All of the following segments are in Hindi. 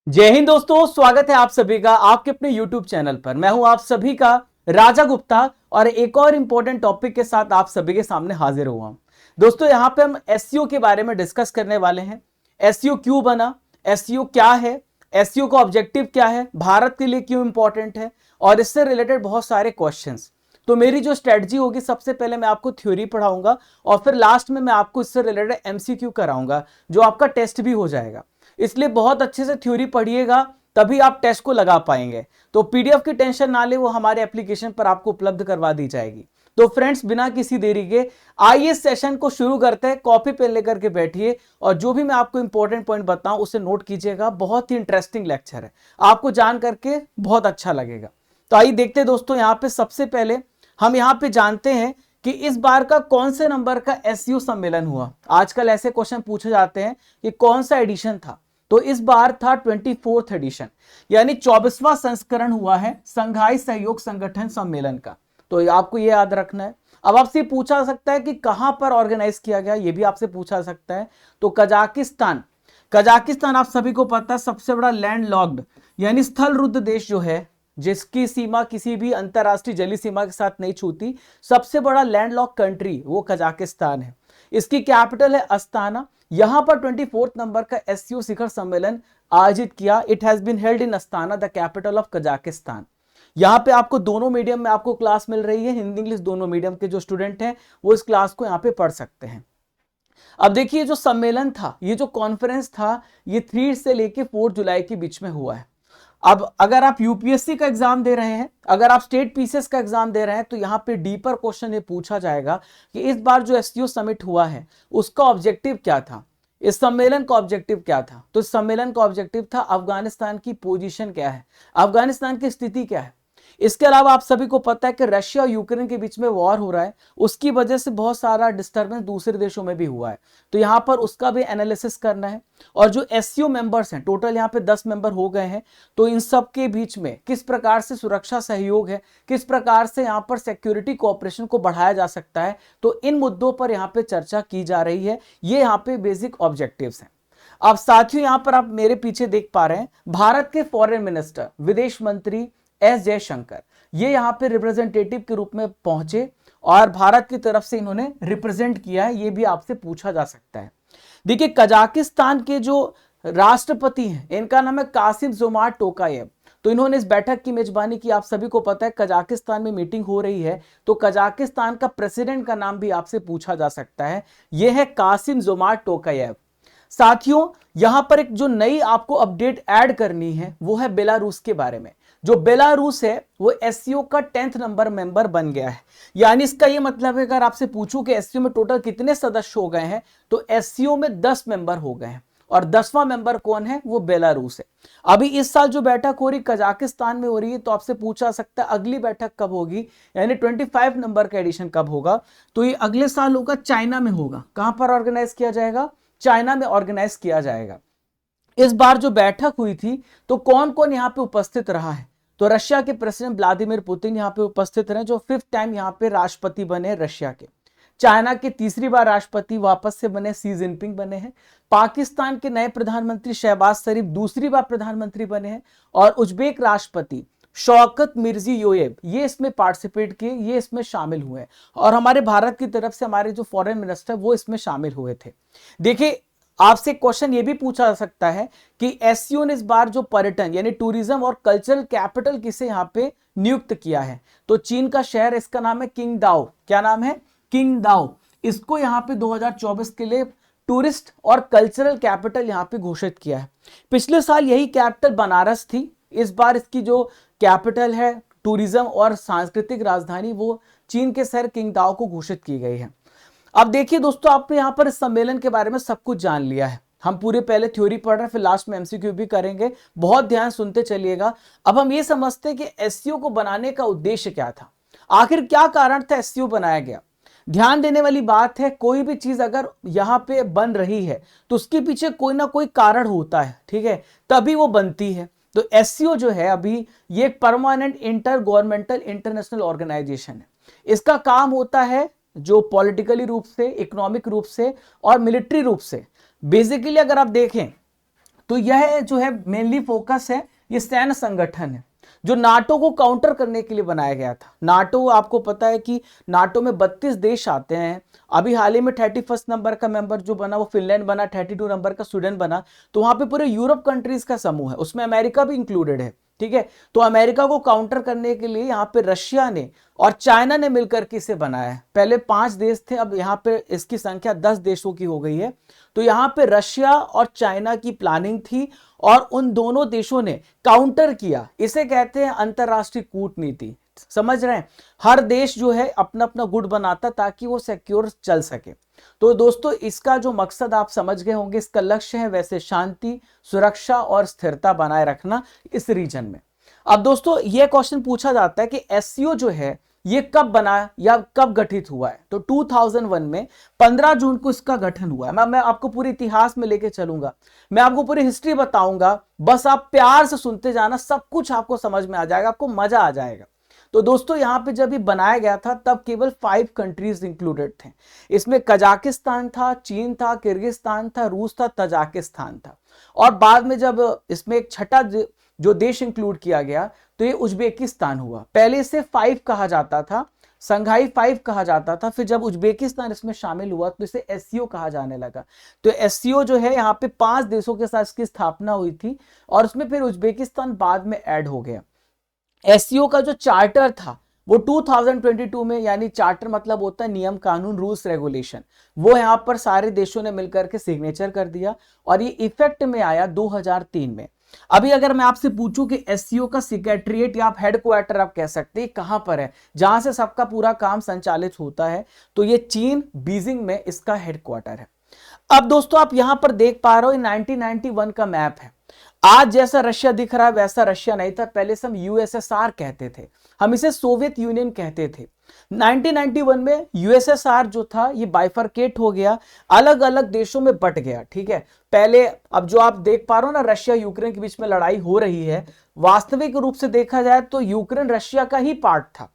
जय हिंद दोस्तों, स्वागत है आप सभी का आपके अपने YouTube चैनल पर। मैं हूं आप सभी का राजा गुप्ता और एक और इंपॉर्टेंट टॉपिक के साथ आप सभी के सामने हाजिर हुआ हूं। दोस्तों यहां पे हम एसईओ के बारे में डिस्कस करने वाले हैं। एसईओ क्यों बना, एसईओ क्या है, एसईओ का ऑब्जेक्टिव क्या है, भारत के लिए क्यों इंपॉर्टेंट है और इससे रिलेटेड बहुत सारे क्वेश्चंस। तो मेरी जो स्ट्रेटजी होगी, सबसे पहले मैं आपको थ्योरी पढ़ाऊंगा और फिर लास्ट में मैं आपको इससे रिलेटेड एमसीक्यू कराऊंगा जो आपका टेस्ट भी हो जाएगा। इसलिए बहुत अच्छे से थ्योरी पढ़िएगा, तभी आप टेस्ट को लगा पाएंगे। तो पीडीएफ की टेंशन ना ले, वो हमारे एप्लीकेशन पर आपको उपलब्ध करवा दी जाएगी। तो फ्रेंड्स, बिना किसी देरी के आइए सेशन को शुरू करते हैं। कॉपी पेन लेकर के बैठिए और जो भी मैं आपको इंपॉर्टेंट पॉइंट बताऊं उसे नोट कीजिएगा। बहुत ही इंटरेस्टिंग लेक्चर है, आपको जान करके बहुत अच्छा लगेगा। तो आइए देखते हैं दोस्तों। यहां पे सबसे पहले हम यहां पे जानते हैं कि इस बार का कौन से नंबर का एससीओ सम्मेलन हुआ। आजकल ऐसे क्वेश्चन पूछे जाते हैं कि कौन सा एडिशन था, तो इस बार था 24th एडिशन, यानी 24वां संस्करण हुआ है संघाई सहयोग संगठन सम्मेलन का। तो आपको यह याद रखना है। अब आपसे पूछा सकता है कि कहां पर ऑर्गेनाइज किया गया, यह भी आपसे पूछा सकता है। तो कजाकिस्तान, कजाकिस्तान आप सभी को पता है सबसे बड़ा लैंड लॉक्ड यानी स्थल रुद्ध देश जो है, जिसकी सीमा किसी भी अंतरराष्ट्रीय जलीय सीमा के साथ नहीं छूती, सबसे बड़ा लैंड लॉक कंट्री वो कजाकिस्तान है। इसकी कैपिटल है अस्ताना। यहां पर 24th नंबर का एससीओ शिखर सम्मेलन आयोजित किया। It has been held in Astana, the capital of Kazakhstan. यहां पे आपको दोनों मीडियम में आपको क्लास मिल रही है, हिंदी इंग्लिश दोनों मीडियम के जो स्टूडेंट हैं वो इस क्लास को यहां पे पढ़ सकते हैं। अब देखिए, जो सम्मेलन था, ये जो कॉन्फ्रेंस था, ये 3 से लेके 4 जुलाई के बीच में हुआ है। अब अगर आप यूपीएससी का एग्जाम दे रहे हैं, अगर आप स्टेट पीसीएस का एग्जाम दे रहे हैं, तो यहां पे डीपर क्वेश्चन ये पूछा जाएगा कि इस बार जो एससीओ समिट हुआ है उसका ऑब्जेक्टिव क्या था, इस सम्मेलन का ऑब्जेक्टिव क्या था। तो इस सम्मेलन का ऑब्जेक्टिव था अफगानिस्तान की पोजीशन क्या है, अफगानिस्तान की स्थिति क्या है। इसके अलावा आप सभी को पता है कि रशिया और यूक्रेन के बीच में वॉर हो रहा है, उसकी वजह से बहुत सारा डिस्टर्बेंस दूसरे देशों में भी हुआ है। तो यहां पर उसका भी एनालिसिस करना है। और जो एससीओ मेंबर्स हैं, टोटल यहां पे 10 मेंबर हो गए हैं, तो इन सब के बीच में किस प्रकार से सुरक्षा सहयोग है, किस प्रकार से यहां पर सिक्योरिटी कोऑपरेशन को बढ़ाया जा सकता है, तो इन मुद्दों पर यहां पे चर्चा की जा रही है। ये यहां पे बेसिक ऑब्जेक्टिव्स हैं। अब साथियों, यहां पर आप मेरे पीछे देख पा रहे हैं भारत के फॉरेन मिनिस्टर विदेश मंत्री एस जयशंकर, ये यहां पे रिप्रेजेंटेटिव के रूप में पहुंचे और भारत की तरफ से इन्होंने रिप्रेजेंट किया है। ये भी आपसे पूछा जा सकता है। देखिए, कजाकिस्तान के जो राष्ट्रपति हैं, इनका नाम है कासिम जोमाट टोकायेव। तो इन्होंने इस बैठक की मेजबानी की। आप सभी को पता है कजाकिस्तान में मीटिंग हो रही है, तो कजाकिस्तान का प्रेसिडेंट का नाम भी आपसे पूछा जा सकता है। यह है कासिम जोमाट टोकायेव। साथियों, यहां पर एक जो नई आपको अपडेट ऐड करनी है वो है बेलारूस के बारे में। जो बेलारूस है वो एससीओ का 10th नंबर मेंबर बन गया है। यानी इसका ये मतलब है, अगर आपसे पूछूं कि एससीओ में टोटल कितने सदस्य हो गए हैं, तो एससीओ में 10 मेंबर हो गए हैं और 10वां मेंबर कौन है, वो बेलारूस है। अभी इस साल जो बैठक हो रही कजाकिस्तान में हो रही है, तो आपसे पूछा सकता है अगली बैठक कब होगी, यानी 25 नंबर का एडिशन कब होगा। तो ये अगले साल होगा, चाइना में होगा। कहां पर ऑर्गेनाइज किया जाएगा, चाइना में ऑर्गेनाइज किया जाएगा। इस बार जो बैठक हुई थी, तो कौन कौन यहां पे उपस्थित रहा है, तो रशिया के प्रेसिडेंट व्लादिमीर पुतिन यहां पे उपस्थित रहे, जो 5th टाइम यहां पे राष्ट्रपति बने रशिया के। चाइना के तीसरी बार राष्ट्रपति वापस से बने सी जिनपिंग बने हैं। पाकिस्तान के नए प्रधानमंत्री शहबाज शरीफ दूसरी बार प्रधानमंत्री बने हैं। और उज्बेक राष्ट्रपति शौकत मिर्जियोयेव ये इसमें पार्टिसिपेट किए, ये इसमें शामिल हुए। और हमारे भारत की तरफ से हमारे जो फॉरेन मिनिस्टर वो इसमें शामिल हुए थे। देखिए, आपसे क्वेश्चन ये भी पूछा जा सकता है कि एससीओ ने इस बार जो पर्यटन यानी टूरिज्म और कल्चरल कैपिटल किसे यहां पे नियुक्त किया है, तो चीन का शहर, इसका नाम है किंगदाओ। क्या नाम है, किंगदाओ। इसको यहां पे 2024 के लिए टूरिस्ट और कल्चरल कैपिटल यहां पे घोषित किया है। पिछले साल यही कैपिटल बनारस थी, इस बार इसकी जो कैपिटल है टूरिज्म और सांस्कृतिक राजधानी वो चीन के शहर किंगदाओ को घोषित की गई है। अब देखिए दोस्तों, आपने यहां पर इस सम्मेलन के बारे में सब कुछ जान लिया है। हम पूरे पहले थ्योरी पढ़ रहे हैं, फिर लास्ट में एमसीक्यू भी करेंगे। बहुत ध्यान सुनते चलिएगा। अब हम ये समझते हैं कि एससीओ को बनाने का उद्देश्य क्या था, आखिर क्या कारण था एससीओ बनाया गया। ध्यान देने वाली बात है, कोई भी चीज अगर यहां पे बन रही है तो उसके पीछे कोई ना कोई कारण होता है, ठीक है, तभी वो बनती है। तो एससीओ जो है अभी ये एक permanent intergovernmental international organisation है। इसका काम होता है जो पॉलिटिकली रूप से, इकोनॉमिक रूप से और मिलिट्री रूप से, बेसिकली अगर आप देखें तो यह जो है मेनली फोकस है, ये सैन्य संगठन है जो नाटो को काउंटर करने के लिए बनाया गया था। नाटो, आपको पता है कि नाटो में 32 देश आते हैं। अभी हाल ही में 31 नंबर का मेंबर जो बना वो फिनलैंड बना, 32 नंबर का स्वीडन बना। तो वहां पे पूरे यूरोप कंट्रीज का समूह है, उसमें अमेरिका भी इंक्लूडेड है, ठीक है। तो अमेरिका को काउंटर करने के लिए यहाँ पे रशिया ने और चाइना ने मिलकर के इसे बनाया है। पहले 5 देश थे, अब यहाँ पे इसकी संख्या 10 देशों की हो गई है। तो यहाँ पे रशिया और चाइना की प्लानिंग थी और उन दोनों देशों ने काउंटर किया। इसे कहते हैं अंतरराष्ट्रीय कूटनीति। समझ रहे हैं, हर देश जो है अपना अपना गुट बनाता ताकि वो सिक्योर चल सके। तो दोस्तों इसका जो मकसद आप समझ गए होंगे, इसका लक्ष्य है वैसे शांति, सुरक्षा और स्थिरता बनाए रखना इस रीजन में। अब दोस्तों यह क्वेश्चन पूछा जाता है कि एससीओ जो है ये कब बना या कब गठित हुआ है। तो 2001 में 15 जून को इसका गठन हुआ है। मैं आपको पूरे इतिहास में लेके चलूंगा, मैं आपको पूरी हिस्ट्री बताऊंगा, बस आप प्यार से सुनते जाना, सब कुछ आपको समझ में आ जाएगा, आपको मजा आ जाएगा। तो दोस्तों यहाँ पे जब ये बनाया गया था तब केवल 5 कंट्रीज इंक्लूडेड थे। इसमें कजाकिस्तान था, चीन था, किर्गिस्तान था, रूस था, तजाकिस्तान था। और बाद में जब इसमें एक छठा जो देश इंक्लूड किया गया तो ये उज्बेकिस्तान हुआ। पहले इसे 5 कहा जाता था, संघाई 5 कहा जाता था। फिर जब उज्बेकिस्तान इसमें शामिल हुआ तो इसे एससीओ कहा जाने लगा। तो एससीओ जो है यहाँ पे 5 देशों के साथ इसकी स्थापना हुई थी और उसमें फिर उज्बेकिस्तान बाद में ऐड हो गया। एससीओ का जो चार्टर था वो 2022 में, यानी चार्टर मतलब होता है नियम कानून, रूल्स रेगुलेशन, वो यहाँ पर सारे देशों ने मिलकर के सिग्नेचर कर दिया और ये इफेक्ट में आया 2003 में। अभी अगर मैं आपसे पूछूं कि एससीओ का सेक्रेटरीट या आप हेडक्वार्टर आप कह सकते हैं कहां पर है, जहां से सबका पूरा काम संचालित होता है, तो ये चीन बीजिंग में इसका हेडक्वार्टर है। अब दोस्तों आप यहां पर देख पा रहे हो 1991 का मैप है। आज जैसा रशिया दिख रहा है वैसा रशिया नहीं था। पहले से हम यूएसएसआर कहते थे, हम इसे सोवियत यूनियन कहते थे। 1991 में यूएसएसआर जो था ये बाइफरकेट हो गया, अलग अलग देशों में बट गया, ठीक है। पहले अब जो आप देख पा रहे हो ना, रशिया यूक्रेन के बीच में लड़ाई हो रही है, वास्तविक रूप से देखा जाए तो यूक्रेन रशिया का ही पार्ट था।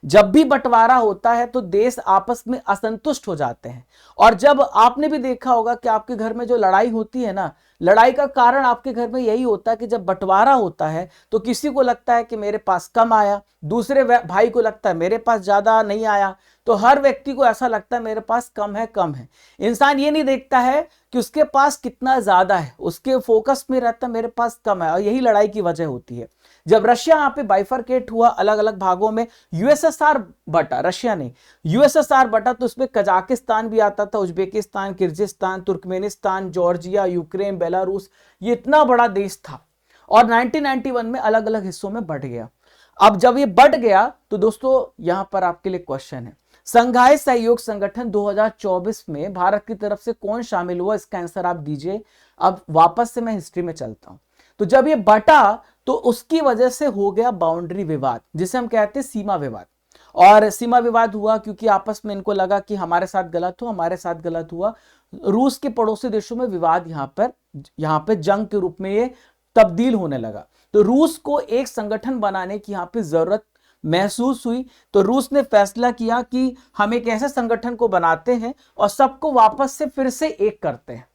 जब भी बंटवारा होता है तो देश आपस में असंतुष्ट हो जाते हैं। और जब आपने भी देखा होगा कि आपके घर में जो लड़ाई होती है ना, लड़ाई का कारण आपके घर में यही होता है कि जब बंटवारा होता है तो किसी को लगता है कि मेरे पास कम आया, दूसरे भाई को लगता है मेरे पास ज्यादा नहीं आया, तो हर व्यक्ति को ऐसा लगता है मेरे पास कम है कम है। इंसान ये नहीं देखता है कि उसके पास कितना ज्यादा है, उसके फोकस में रहता है मेरे पास कम है, और यही लड़ाई की वजह होती है। जब रशिया यहाँ पे बाइफरकेट हुआ अलग अलग भागों में, यूएसएसआर बटा, रशिया नहीं यूएसएसआर बटा, तो उसमें कजाकिस्तान भी आता था, Uzbekistan, Kyrgyzstan, Turkmenistan, Georgia, Ukraine, Belarus, ये इतना बड़ा देश था और 1991 में अलग अलग हिस्सों में बट गया। अब जब ये बट गया तो दोस्तों यहां पर आपके लिए क्वेश्चन है, संघाई सहयोग संगठन 2024 में भारत की तरफ से कौन शामिल हुआ, इसका आंसर आप दीजिए। अब वापस से मैं हिस्ट्री में चलता हूं। तो जब ये बटा तो उसकी वजह से हो गया बाउंड्री विवाद, जिसे हम कहते हैं सीमा विवाद। और सीमा विवाद हुआ क्योंकि आपस में इनको लगा कि हमारे साथ गलत हो, हमारे साथ गलत हुआ। रूस के पड़ोसी देशों में विवाद यहाँ पे जंग के रूप में ये तब्दील होने लगा। तो रूस को एक संगठन बनाने की यहाँ पे जरूरत महसूस हुई। तो रूस ने फैसला किया कि हम एक ऐसे संगठन को बनाते हैं और सबको वापस से फिर से एक करते हैं।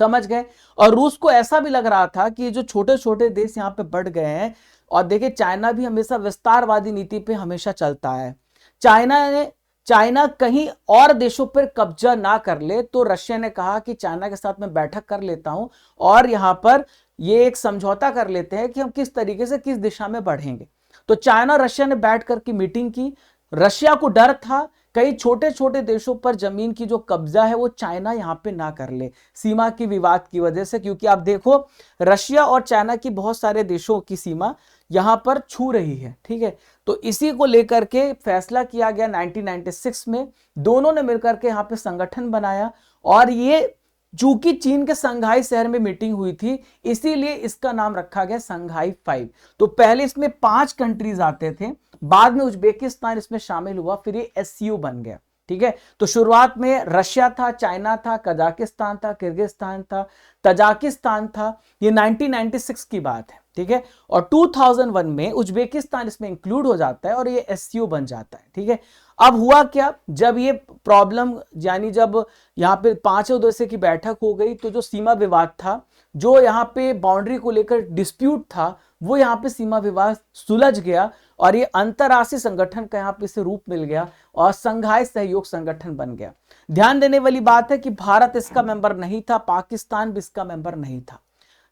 समझ गए। और रूस को ऐसा भी लग रहा था कि जो छोटे छोटे देश यहाँ पे बढ़ गए हैं, और देखिए चाइना भी हमेशा विस्तारवादी नीति पे हमेशा चलता है। चाइना कहीं और देशों पर कब्जा ना कर ले, तो रशिया ने कहा कि चाइना के साथ मैं बैठक कर लेता हूं और यहां पर ये एक समझौता कर लेते हैं कि हम किस तरीके से किस दिशा में बढ़ेंगे। तो चाइना और रशिया ने बैठ करके मीटिंग की। रशिया को डर था कई छोटे छोटे देशों पर जमीन की जो कब्जा है वो चाइना यहां पे ना कर ले, सीमा की विवाद की वजह से। क्योंकि आप देखो रशिया और चाइना की बहुत सारे देशों की सीमा यहां पर छू रही है, ठीक है। तो इसी को लेकर के फैसला किया गया 1996 में, दोनों ने मिलकर के यहां पे संगठन बनाया। और ये चूंकि चीन के संघाई शहर में मीटिंग हुई थी, इसीलिए इसका नाम रखा गया संघाई 5। तो पहले इसमें 5 कंट्रीज आते थे, बाद में उज्बेकिस्तान इसमें शामिल हुआ, फिर ये एससीओ बन गया, ठीक है। तो शुरुआत में रशिया था, चाइना था, कजाकिस्तान था, किर्गिस्तान था, तजाकिस्तान था। ये 1996 की बात है, ठीक है। और 2001 में उज्बेकिस्तान इसमें इंक्लूड हो जाता है और ये एससीओ बन जाता है, ठीक है। अब हुआ क्या, जब ये प्रॉब्लम यानी जब यहाँ पे 5 देशों की बैठक हो गई तो जो सीमा विवाद था जो यहाँ पे बाउंड्री को लेकर डिस्प्यूट था वो यहाँ पे सीमा विवाद सुलझ गया और ये अंतर्राष्ट्रीय संगठन का यहाँ पे से रूप मिल गया और संघाई सहयोग संगठन बन गया। ध्यान देने वाली बात है कि भारत इसका मेंबर नहीं था, पाकिस्तान भी इसका मेंबर नहीं था।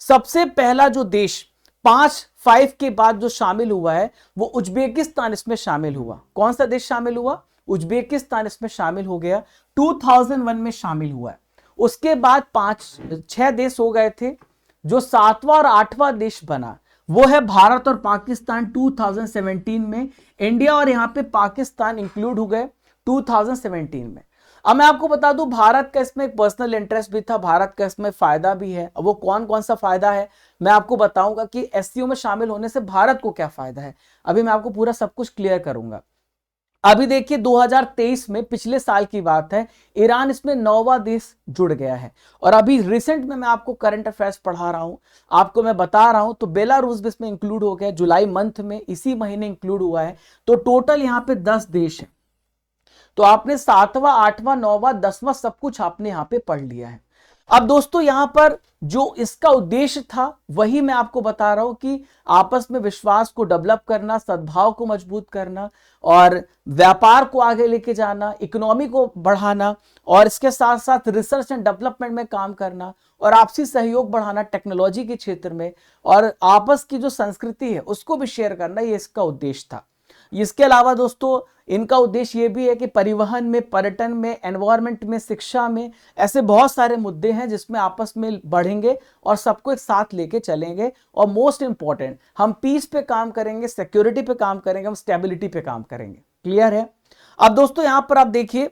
सबसे पहला जो देश 5 के बाद जो शामिल हुआ है वो उज्बेकिस्तान इसमें शामिल हुआ। कौन सा देश शामिल हुआ? उज्बेकिस्तान इसमें शामिल हो गया, 2001 में शामिल हुआ है। उसके बाद 5-6 देश हो गए थे। जो 7वां और 8वां देश बना वो है भारत और पाकिस्तान 2017 में। इंडिया और यहाँ पे पाकिस्तान इंक्लूड हो गए 2017 में। अब मैं आपको बता दूं भारत का इसमें एक पर्सनल इंटरेस्ट भी था, भारत का इसमें फायदा भी है। अब वो कौन कौन सा फायदा है मैं आपको बताऊंगा कि एससीओ में शामिल होने से भारत को क्या फायदा है। अभी मैं आपको पूरा सब कुछ क्लियर करूंगा। अभी देखिए 2023 में, पिछले साल की बात है, ईरान इसमें 9वां देश जुड़ गया है। और अभी रिसेंट में मैं आपको करंट अफेयर्स पढ़ा रहा हूं, आपको मैं बता रहा हूं, तो बेलारूस भी इसमें इंक्लूड हो गया, जुलाई मंथ में, इसी महीने इंक्लूड हुआ है। तो टोटल यहां पे 10 देश है। तो आपने 7वां, 8वां, 9वां, 10वां सब कुछ आपने यहां पे पढ़ लिया है। अब दोस्तों यहां पर जो इसका उद्देश्य था वही मैं आपको बता रहा हूं कि आपस में विश्वास को डेवलप करना, सद्भाव को मजबूत करना और व्यापार को आगे लेके जाना, इकोनॉमी को बढ़ाना और इसके साथ साथ रिसर्च एंड डेवलपमेंट में काम करना और आपसी सहयोग बढ़ाना टेक्नोलॉजी के क्षेत्र में, और आपस की जो संस्कृति है उसको भी शेयर करना, ये इसका उद्देश्य था। इसके अलावा दोस्तों इनका उद्देश्य ये भी है कि परिवहन में, पर्यटन में, एनवायरनमेंट में, शिक्षा में, ऐसे बहुत सारे मुद्दे हैं जिसमें आपस में बढ़ेंगे और सबको एक साथ लेके चलेंगे। और मोस्ट इंपॉर्टेंट, हम पीस पे काम करेंगे, सिक्योरिटी पे काम करेंगे, हम स्टेबिलिटी पे काम करेंगे। क्लियर है? अब दोस्तों यहां पर आप देखिए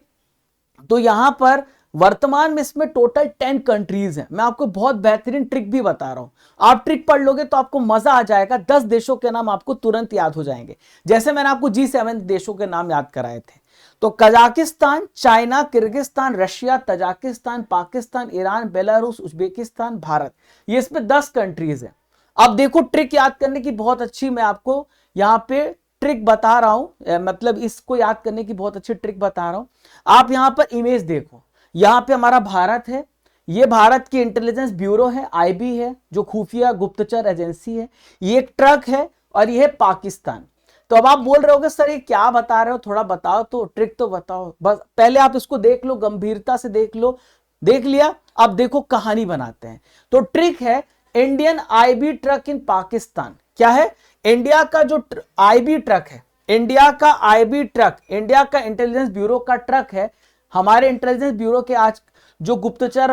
तो यहां पर वर्तमान में इसमें टोटल 10 कंट्रीज हैं। मैं आपको बहुत बेहतरीन ट्रिक भी बता रहा हूं, आप ट्रिक पढ़ लोगे तो आपको मजा आ जाएगा। 10 देशों के नाम आपको तुरंत याद हो जाएंगे, जैसे मैंने आपको G7 देशों के नाम याद कराए थे। तो Kazakhstan, China, Kyrgyzstan, Russia, Tajikistan, Pakistan, Iran, Belarus, Uzbekistan, Bharat, ये इसमें 10 कंट्रीज है। अब देखो ट्रिक याद करने की बहुत अच्छी मैं आपको यहां पे ट्रिक बता रहा हूं, मतलब इसको याद करने की बहुत अच्छी ट्रिक बता रहा हूं। आप यहां पर इमेज देखो, यहां पे हमारा भारत है, ये भारत की इंटेलिजेंस ब्यूरो है, आईबी है, जो खुफिया गुप्तचर एजेंसी है। ये एक ट्रक है और ये है पाकिस्तान। तो अब आप बोल रहे होगे सर ये क्या बता रहे हो, थोड़ा बताओ तो, ट्रिक तो बताओ। बस पहले आप इसको देख लो, गंभीरता से देख लो। देख लिया? अब देखो कहानी बनाते हैं। तो ट्रिक है इंडियन आईबी ट्रक इन पाकिस्तान। क्या है? इंडिया का जो आईबी ट्रक है, इंडिया का आईबी ट्रक, इंडिया का इंटेलिजेंस ब्यूरो का ट्रक है। हमारे इंटेलिजेंस ब्यूरो के आज जो गुप्तचर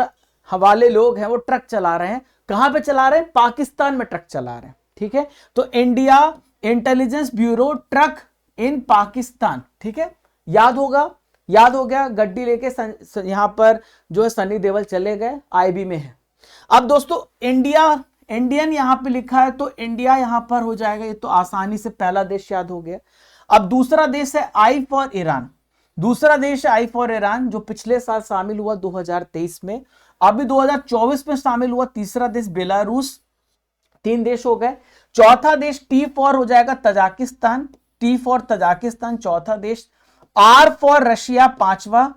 हवाले लोग हैं वो ट्रक चला रहे हैं। कहां पे चला रहे हैं? पाकिस्तान में ट्रक चला रहे हैं। ठीक है, तो इंडिया इंटेलिजेंस ब्यूरो ट्रक इन पाकिस्तान। ठीक है, याद होगा, याद हो गया। गड्डी लेके यहां पर जो है सनी देओल चले गए, आईबी में है। अब दोस्तों इंडिया, इंडियन यहां पे लिखा है तो इंडिया यहां पर हो जाएगा, ये तो आसानी से पहला देश याद हो गया। अब दूसरा देश है आई फॉर ईरान। दूसरा देश है आई फॉर ईरान, जो पिछले साल शामिल हुआ 2023 में, अभी 2024 में शामिल हुआ। तीसरा देश बेलारूस, 3 देश हो गए। चौथा देश टी फॉर हो जाएगा तजाकिस्तान, टी फॉर तजाकिस्तान चौथा देश। आर फॉर रशिया 5वां,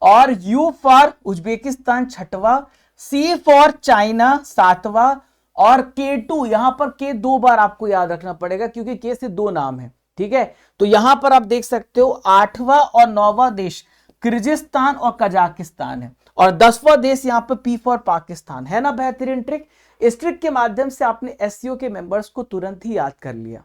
और यू फॉर उज्बेकिस्तान 6वां, सी फॉर चाइना 7वां, और K2, यहां पर K 2 बार आपको याद रखना पड़ेगा क्योंकि K से 2 नाम है। ठीक है, तो यहां पर आप देख सकते हो 8वां और 9वां देश किर्गिस्तान और कजाकिस्तान है, और 10वां देश यहां पर P फॉर पाकिस्तान है। ना बेहतरीन ट्रिक? इस ट्रिक के माध्यम से आपने एससीओ के मेंबर्स को तुरंत ही याद कर लिया।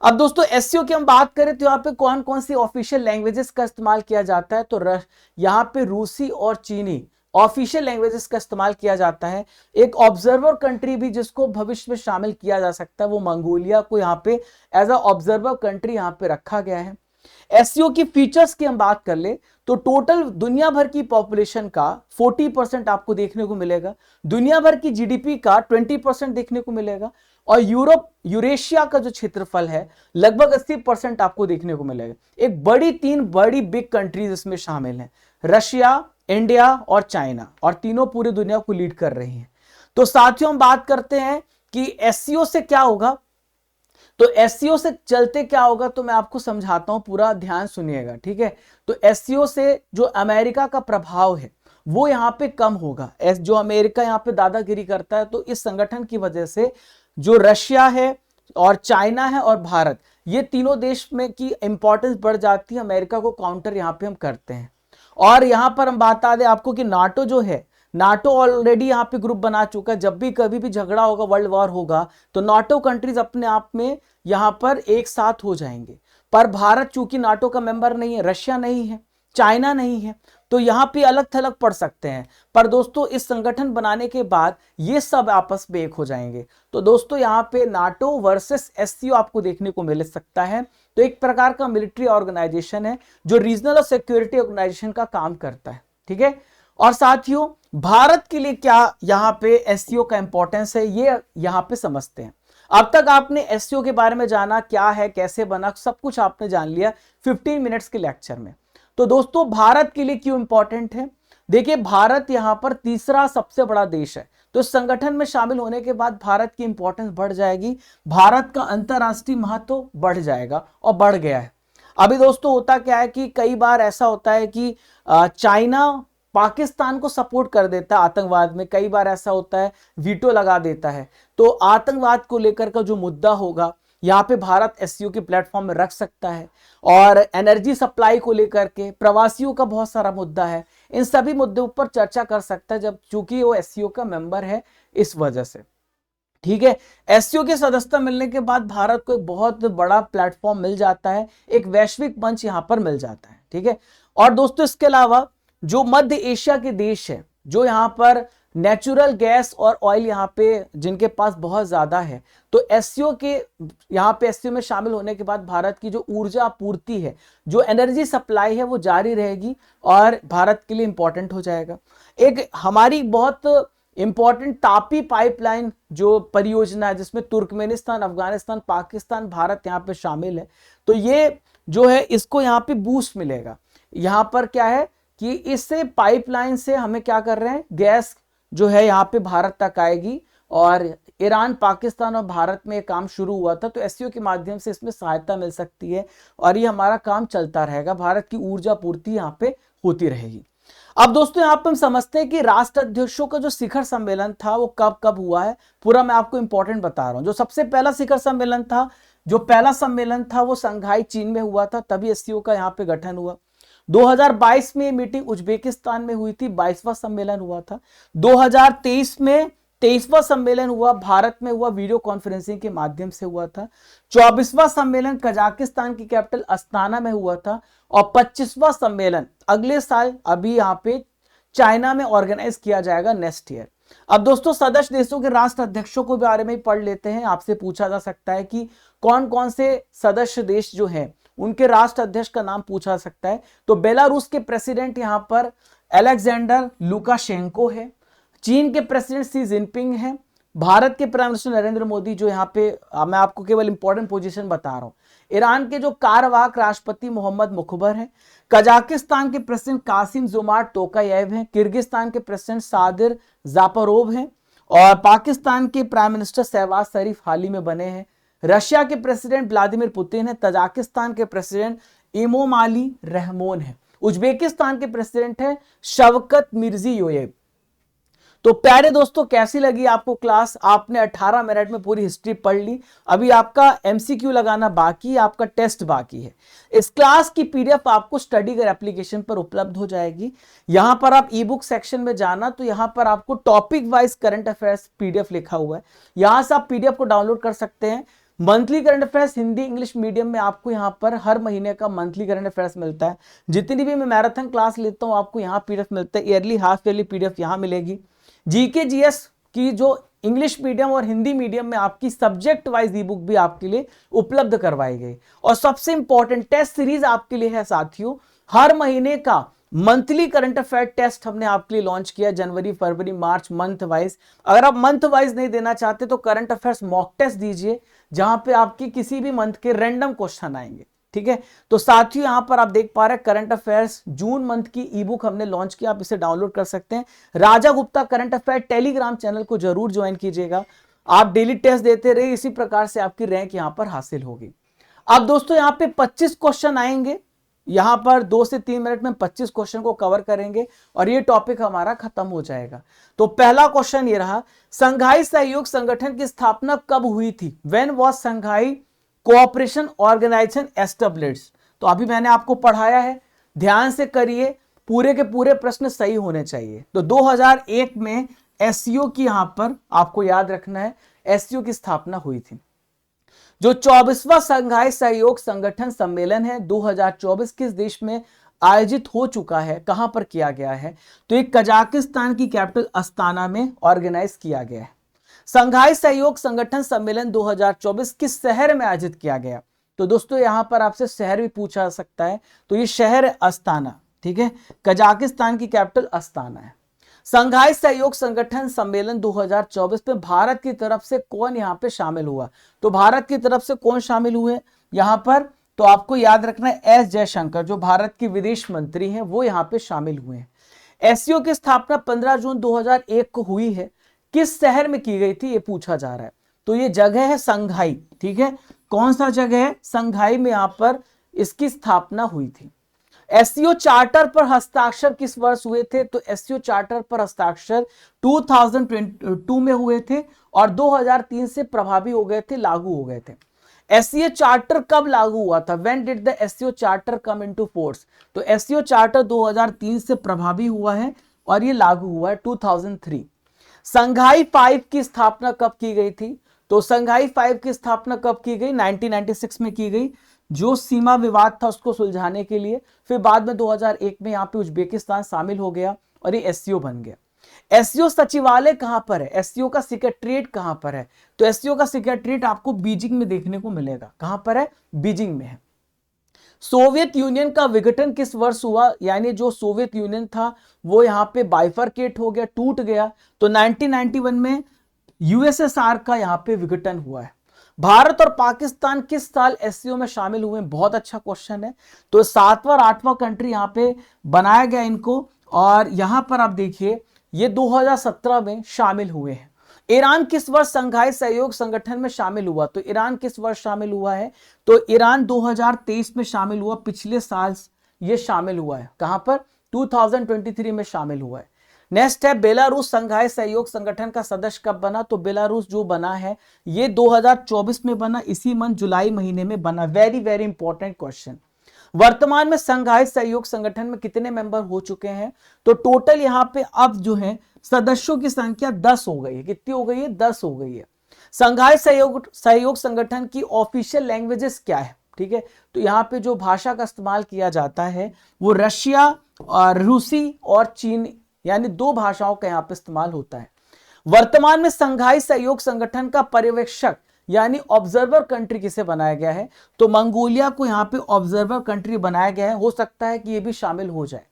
अब दोस्तों एससीओ की हम बात करें तो यहाँ पे कौन कौन सी ऑफिशियल लैंग्वेजेस का इस्तेमाल किया जाता है, तो यहाँ पे रूसी और चीनी ऑफिशियल लैंग्वेजेस का इस्तेमाल किया जाता है। एक ऑब्जर्वर कंट्री भी जिसको भविष्य में शामिल किया जा सकता है, वो मंगोलिया को यहाँ पे एज अ ऑब्जर्वर कंट्री यहाँ पे रखा गया है। एससीओ की फीचर्स की हम बात कर ले तो टोटल दुनिया भर की पॉपुलेशन का 40% आपको देखने को मिलेगा, दुनिया भर की जीडीपी का 20% देखने को मिलेगा, और यूरेशिया का जो क्षेत्रफल है लगभग 80% आपको देखने को मिलेगा। एक बड़ी 3 बड़ी बिग कंट्रीज इसमें शामिल हैं, रशिया, इंडिया और चाइना, और तीनों पूरी दुनिया को लीड कर रही हैं। तो साथियों हम बात करते हैं कि एससीओ से क्या होगा, तो एससीओ से चलते क्या होगा, तो मैं आपको समझाता हूं, पूरा ध्यान सुनिएगा। ठीक है, तो एससीओ से जो अमेरिका का प्रभाव है वो यहाँ पे कम होगा। जो अमेरिका यहाँ पे दादागिरी करता है, तो इस संगठन की वजह से जो रशिया है और चाइना है और भारत, ये तीनों देश में की इंपॉर्टेंस बढ़ जाती है। अमेरिका को काउंटर यहाँ पे हम करते हैं। और यहाँ पर हम बता दें आपको कि नाटो जो है, नाटो ऑलरेडी यहाँ पे ग्रुप बना चुका है। जब भी कभी भी झगड़ा होगा, वर्ल्ड वॉर होगा, तो नाटो कंट्रीज अपने आप में यहाँ पर एक साथ हो जाएंगे। पर भारत चूंकि नाटो का मेंबर नहीं है, रशिया नहीं है, चाइना नहीं है, तो यहाँ पे अलग थलग पड़ सकते हैं। पर दोस्तों इस संगठन बनाने के बाद ये सब आपस में एक हो जाएंगे। तो दोस्तों यहाँ पे नाटो वर्सेस एससीओ आपको देखने को मिल सकता है। तो एक प्रकार का मिलिट्री ऑर्गेनाइजेशन है जो रीजनल और सिक्योरिटी ऑर्गेनाइजेशन का काम करता है, ठीक है। और साथियों भारत के लिए क्या यहाँ पे एससीओ का इंपॉर्टेंस है, ये यहाँ पे समझते हैं। अब तक आपने एससीओ के बारे में जाना, क्या है, कैसे बना, सब कुछ आपने जान लिया 15 मिनट्स के लेक्चर में। तो दोस्तों भारत के लिए क्यों इंपॉर्टेंट है? देखिए भारत यहां पर तीसरा सबसे बड़ा देश है, तो इस संगठन में शामिल होने के बाद भारत की इंपॉर्टेंस बढ़ जाएगी, भारत का अंतरराष्ट्रीय महत्व बढ़ जाएगा और बढ़ गया है। अभी दोस्तों होता क्या है कि कई बार ऐसा होता है कि चाइना पाकिस्तान को सपोर्ट कर देता है आतंकवाद में, कई बार ऐसा होता है वीटो लगा देता है। तो आतंकवाद को लेकर का जो मुद्दा होगा यहाँ पे भारत एससीओ के प्लेटफॉर्म में रख सकता है। और एनर्जी सप्लाई को लेकर के, प्रवासियों का बहुत सारा मुद्दा है, इन सभी मुद्दों पर चर्चा कर सकता है, जब चूंकि वो एससीओ का मेंबर है इस वजह से, ठीक है। एससीओ की सदस्यता मिलने के बाद भारत को एक बहुत बड़ा प्लेटफॉर्म मिल जाता है, एक वैश्विक मंच यहाँ पर मिल जाता है, ठीक है। और दोस्तों इसके अलावा जो मध्य एशिया के देश है, जो यहाँ पर नेचुरल गैस और ऑयल यहाँ पे जिनके पास बहुत ज्यादा है, तो एससीओ के यहाँ पे एससीओ में शामिल होने के बाद भारत की जो ऊर्जा आपूर्ति है, जो एनर्जी सप्लाई है, वो जारी रहेगी और भारत के लिए इंपॉर्टेंट हो जाएगा। एक हमारी बहुत इंपॉर्टेंट तापी पाइपलाइन जो परियोजना है, जिसमें तुर्कमेनिस्तान, अफगानिस्तान, पाकिस्तान, भारत यहाँ पे शामिल है, तो ये जो है इसको यहाँ पे बूस्ट मिलेगा। यहाँ पर क्या है कि इससे पाइपलाइन से हमें क्या कर रहे हैं, गैस जो है यहाँ पे भारत तक आएगी। और ईरान, पाकिस्तान और भारत में ये काम शुरू हुआ था, तो एससीओ के माध्यम से इसमें सहायता मिल सकती है और ये हमारा काम चलता रहेगा, भारत की ऊर्जा पूर्ति यहाँ पे होती रहेगी। अब दोस्तों यहाँ पे हम समझते हैं कि राष्ट्र अध्यक्षों का जो शिखर सम्मेलन था वो कब कब हुआ है, पूरा मैं आपको इंपॉर्टेंट बता रहा हूँ। जो सबसे पहला शिखर सम्मेलन था, जो पहला सम्मेलन था, वो संघाई चीन में हुआ था, तभी एससीओ का यहाँ पे गठन हुआ। 2022 में मीटिंग उज्बेकिस्तान में हुई थी, 22वां सम्मेलन हुआ था। 2023 में 23वां सम्मेलन हुआ, भारत में हुआ, वीडियो कॉन्फ्रेंसिंग के माध्यम से हुआ था। 24वां सम्मेलन कजाकिस्तान की कैपिटल अस्ताना में हुआ था। और 25वां सम्मेलन अगले साल अभी यहाँ पे चाइना में ऑर्गेनाइज किया जाएगा नेक्स्ट ईयर। अब दोस्तों सदस्य देशों के राष्ट्र अध्यक्षों के बारे में पढ़ लेते हैं। आपसे पूछा जा सकता है कि कौन कौन से सदस्य देश जो हैं उनके राष्ट्र अध्यक्ष का नाम पूछा सकता है। तो बेलारूस के प्रेसिडेंट यहाँ पर अलेक्जेंडर लुकाशेंको है, चीन के प्रेसिडेंट शी जिनपिंग है, भारत के प्राइम मिनिस्टर नरेंद्र मोदी, जो यहाँ पे मैं आपको केवल इंपॉर्टेंट पोजीशन बता रहा हूं, ईरान के जो कार्यवाहक राष्ट्रपति मोहम्मद मुखबर हैं, कजाकिस्तान के प्रेसिडेंट कासिम जुमार्ट तोकायेव हैं, किर्गिस्तान के प्रेसिडेंट सादिर जाफरोव हैं, और पाकिस्तान के प्राइम मिनिस्टर शहबाज शरीफ हाल ही में बने हैं, रशिया के प्रेसिडेंट व्लादिमीर पुतिन है, तजाकिस्तान के प्रेसिडेंट इमोमाली रहमोन है, उज्बेकिस्तान के प्रेसिडेंट है शवकत मिर्जियोयेव। तो प्यारे दोस्तों कैसी लगी आपको क्लास? आपने 18 मिनट में पूरी हिस्ट्री पढ़ ली। अभी आपका एमसीक्यू लगाना बाकी है, आपका टेस्ट बाकी है। इस क्लास की पीडीएफ आपको स्टडीगर एप्लीकेशन पर उपलब्ध हो जाएगी। यहां पर आप ई बुक सेक्शन में जाना, तो यहां पर आपको topic wise current affairs PDF लिखा हुआ है, यहां से आप पीडीएफ को डाउनलोड कर सकते हैं। Monthly current affairs Hindi English medium में आपको यहाँ पर हर महीने का मंथली करंट अफेयर्स मिलता है। जितनी भी मैं मैराथन क्लास लेता हूँ आपको यहाँ पीडीएफ मिलता है, ईयरली हाफ ईयरली पीडीएफ यहाँ मिलेगी। जीके जीएस की जो इंग्लिश मीडियम और हिंदी मीडियम में आपकी सब्जेक्ट वाइज ई बुक भी आपके लिए उपलब्ध करवाई गई। और सबसे इंपॉर्टेंट टेस्ट सीरीज आपके लिए है साथियों, हर महीने का मंथली करंट अफेयर टेस्ट हमने आपके लिए लॉन्च किया, जनवरी फरवरी मार्च मंथ वाइज। अगर आप मंथ वाइज नहीं देना चाहते तो करंट अफेयर्स मॉक टेस्ट दीजिए, जहां पे आपके किसी भी मंथ के रैंडम क्वेश्चन आएंगे, ठीक है। तो साथियों यहां पर आप देख पा रहे हैं करंट अफेयर्स जून मंथ की ई बुक हमने लॉन्च किया, आप इसे डाउनलोड कर सकते हैं। Raja Gupta current affair Telegram channel को जरूर ज्वाइन कीजिएगा। आप डेली टेस्ट देते रहिए, इसी प्रकार से आपकी रैंक यहां पर हासिल होगी। अब दोस्तों यहां पे 25 क्वेश्चन आएंगे, यहां पर 2 से 3 मिनट में 25 क्वेश्चन को कवर करेंगे और ये टॉपिक हमारा खत्म हो जाएगा। तो पहला क्वेश्चन ये रहा, संघाई सहयोग संगठन की स्थापना कब हुई थी? When was Shanghai Cooperation Organisation established? तो अभी मैंने आपको पढ़ाया है, ध्यान से करिए, पूरे के पूरे प्रश्न सही होने चाहिए। तो 2001 में एससीओ की यहां पर आपको याद रखना है, एससीओ की स्थापना हुई थी। जो 24वां संघाई सहयोग संगठन सम्मेलन है 2024 किस देश में आयोजित हो चुका है, कहां पर किया गया है? तो ये कजाकिस्तान की कैपिटल अस्ताना में ऑर्गेनाइज किया गया है। संघाई सहयोग संगठन सम्मेलन 2024 किस शहर में आयोजित किया गया? तो दोस्तों यहां पर आपसे शहर भी पूछा जा सकता है, तो ये शहर है अस्ताना, ठीक है, कजाकिस्तान की कैपिटल अस्ताना है। संघाई सहयोग संगठन सम्मेलन 2024 में भारत की तरफ से कौन यहां पे शामिल हुआ? तो भारत की तरफ से कौन शामिल हुए यहां पर? तो आपको याद रखना है एस जयशंकर, जो भारत के विदेश मंत्री हैं, वो यहां पे शामिल हुए हैं। एससीओ की स्थापना 15 जून 2001 को हुई है, किस शहर में की गई थी ये पूछा जा रहा है। तो ये जगह है संघाई, ठीक है, कौन सा जगह है? संघाई में यहां पर इसकी स्थापना हुई थी। एससीओ चार्टर पर हस्ताक्षर किस वर्ष हुए थे? तो एससीओ चार्टर पर हस्ताक्षर 2022 में हुए थे और 2003 से प्रभावी हो गए थे, लागू हो गए थे। एससीओ चार्टर कब लागू हुआ था? When did the SCO charter come into force? तो एससीओ चार्टर 2003 से प्रभावी हुआ है और ये लागू हुआ है 2003। संघाई 5 की स्थापना कब की गई थी? तो संघाई 5 की स्थापना कब की गई? 1996 में की गई, जो सीमा विवाद था उसको सुलझाने के लिए। फिर बाद में 2001 में यहाँ पे उज्बेकिस्तान शामिल हो गया और ये एससीओ बन गया। एससीओ सचिवालय कहां पर है? एससीओ का सेक्रेटरीट कहां पर है? तो एससीओ का सेक्रेटरीट आपको बीजिंग में देखने को मिलेगा। कहां पर है? बीजिंग में है। सोवियत यूनियन का विघटन किस वर्ष हुआ? यानी जो सोवियत यूनियन था वो यहाँ पे बाइफरकेट हो गया, टूट गया। तो 1991 में यूएसएसआर का यहाँ पे विघटन हुआ है। भारत और पाकिस्तान किस साल एससीओ में शामिल हुए? बहुत अच्छा क्वेश्चन है। तो 7वां और 8वां कंट्री यहाँ पे बनाया गया इनको, और यहां पर आप देखिए ये 2017 में शामिल हुए हैं। ईरान किस वर्ष संघाई सहयोग संगठन में शामिल हुआ? तो ईरान किस वर्ष शामिल हुआ है? तो ईरान 2023 में शामिल हुआ, पिछले साल ये शामिल हुआ है। कहां पर? 2023 में शामिल हुआ है। नेक्स्ट है, बेलारूस संघाई सहयोग संगठन का सदस्य कब बना? तो बेलारूस जो बना है ये 2024 में बना, इसी मंथ जुलाई महीने में बना। Very very important question. वर्तमान में संघाई सहयोग संगठन में कितने मेंबर हो चुके हैं? तो टोटल यहां पे अब जो है सदस्यों की संख्या 10 हो गई है। कितनी हो गई है? 10 हो गई है। संघाई सहयोग संगठन की ऑफिशियल लैंग्वेजेस क्या है? ठीक है, तो यहाँ पे जो भाषा का इस्तेमाल किया जाता है वो रशिया और रूसी और चीन, यानी 2 भाषाओं का यहाँ पे इस्तेमाल होता है। वर्तमान में संघाई सहयोग संगठन का पर्यवेक्षक यानी ऑब्जर्वर कंट्री किसे बनाया गया है? तो मंगोलिया को यहाँ पे ऑब्जर्वर कंट्री बनाया गया है। हो सकता है कि ये भी शामिल हो जाए।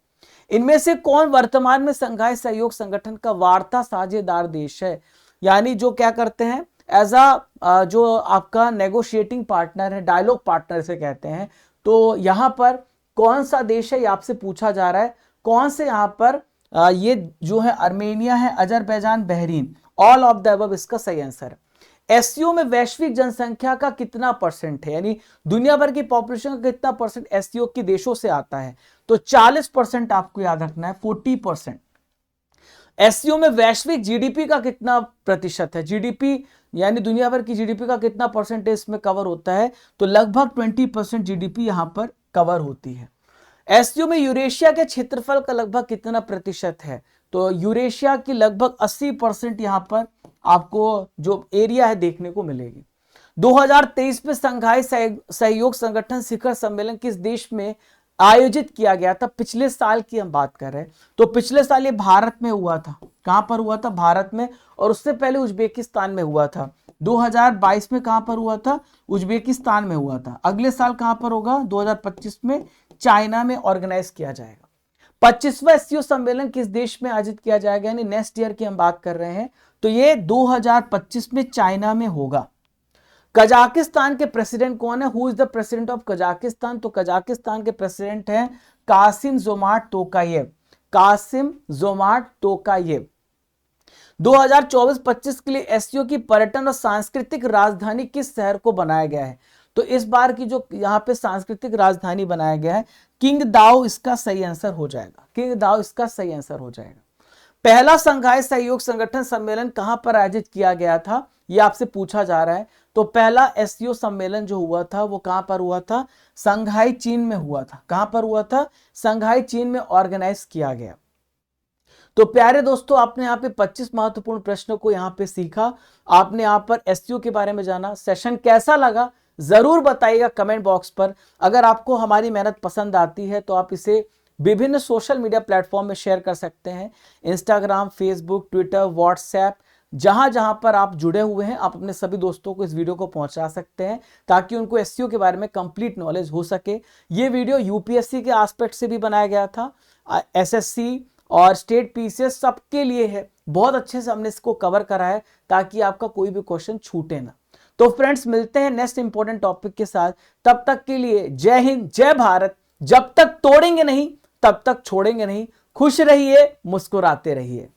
इनमें से कौन वर्तमान में संघाई सहयोग संगठन का वार्ता साझेदार देश है? यानी जो क्या करते हैं एज जो आपका नेगोशिएटिंग पार्टनर है, डायलॉग पार्टनर से कहते हैं। तो यहां पर कौन सा देश है ये आपसे पूछा जा रहा है। कौन से यहां पर ये जो है अर्मेनिया है, Azerbaijan, Bahrain, all of the above इसका सही आंसर। एससीओ में वैश्विक जनसंख्या का कितना परसेंट है? यानी दुनिया भर की पॉपुलेशन का कितना परसेंट एससीओ के देशों से आता है? तो 40% आपको याद रखना है, 40%। एससीओ में वैश्विक जीडीपी का कितना प्रतिशत है? जीडीपी यानी दुनिया भर की जीडीपी का कितना परसेंटेज इसमें कवर होता है? तो लगभग 20% जीडीपी यहां पर कवर होती है। एससीओ में यूरेशिया के क्षेत्रफल का लगभग कितना प्रतिशत है? तो यूरेशिया की लगभग 80% यहां पर आपको जो एरिया है देखने को मिलेगी। 2023 में संघाई सहयोग संगठन शिखर सम्मेलन किस देश में आयोजित किया गया था? पिछले साल की हम बात कर रहे हैं। तो पिछले साल ये भारत में हुआ था। कहां पर हुआ था? भारत में। और उससे पहले उज्बेकिस्तान में हुआ था। 2022 में कहां पर हुआ था? उज्बेकिस्तान में हुआ था। अगले साल कहां पर होगा? 2025 में चाइना में ऑर्गेनाइज किया जाएगा। 25वां एससीओ सम्मेलन किस देश में आयोजित किया जाएगा? यानी नेक्स्ट ईयर की हम बात कर रहे हैं। तो ये 2025 में चाइना में होगा। कजाकिस्तान के प्रेसिडेंट कौन है? Who is the president of Kazakhstan? तो कजाकिस्तान के प्रेसिडेंट हैं कासिम-जोमार्ट तोकायेव। कासिम-जोमार्ट तोकायेव। 2024-25 के लिए एससीओ की पर्यटन और सांस्कृतिक राजधानी किस शहर को बनाया गया है? तो इस बार की जो यहाँ पे सांस्कृतिक राजधानी बनाया गया है किंगदाओ इसका सही आंसर हो जाएगा, किंगदाओ इसका सही आंसर हो जाएगा। पहला संघाई सहयोग संगठन सम्मेलन कहां पर आयोजित किया गया था, यह आपसे पूछा जा रहा है। तो पहला एससीओ सम्मेलन जो हुआ था वो कहां पर हुआ था, संघाई चीन में हुआ था। कहां पर हुआ था, संघाई चीन में ऑर्गेनाइज किया गया। तो प्यारे दोस्तों, आपने यहाँ पे 25 महत्वपूर्ण प्रश्नों को यहाँ पे सीखा, आपने यहाँ पर एससीओ के बारे में जाना। सेशन कैसा लगा जरूर बताइएगा कमेंट बॉक्स पर। अगर आपको हमारी मेहनत पसंद आती है तो आप इसे विभिन्न सोशल मीडिया प्लेटफॉर्म में शेयर कर सकते हैं, इंस्टाग्राम, फेसबुक, ट्विटर, व्हाट्सएप, जहां जहां पर आप जुड़े हुए हैं आप अपने सभी दोस्तों को इस वीडियो को पहुंचा सकते हैं ताकि उनको एससीओ के बारे में कंप्लीट नॉलेज हो सके। ये वीडियो यूपीएससी के एस्पेक्ट से भी बनाया गया था, एसएससी और स्टेट पीसीएस सबके लिए है। बहुत अच्छे से हमने इसको कवर करा है ताकि आपका कोई भी क्वेश्चन छूटे ना। तो फ्रेंड्स, मिलते हैं नेक्स्ट इंपॉर्टेंट टॉपिक के साथ। तब तक के लिए जय हिंद, जय भारत। जब तक तोड़ेंगे नहीं तब तक छोड़ेंगे नहीं। खुश रहिए, मुस्कुराते रहिए।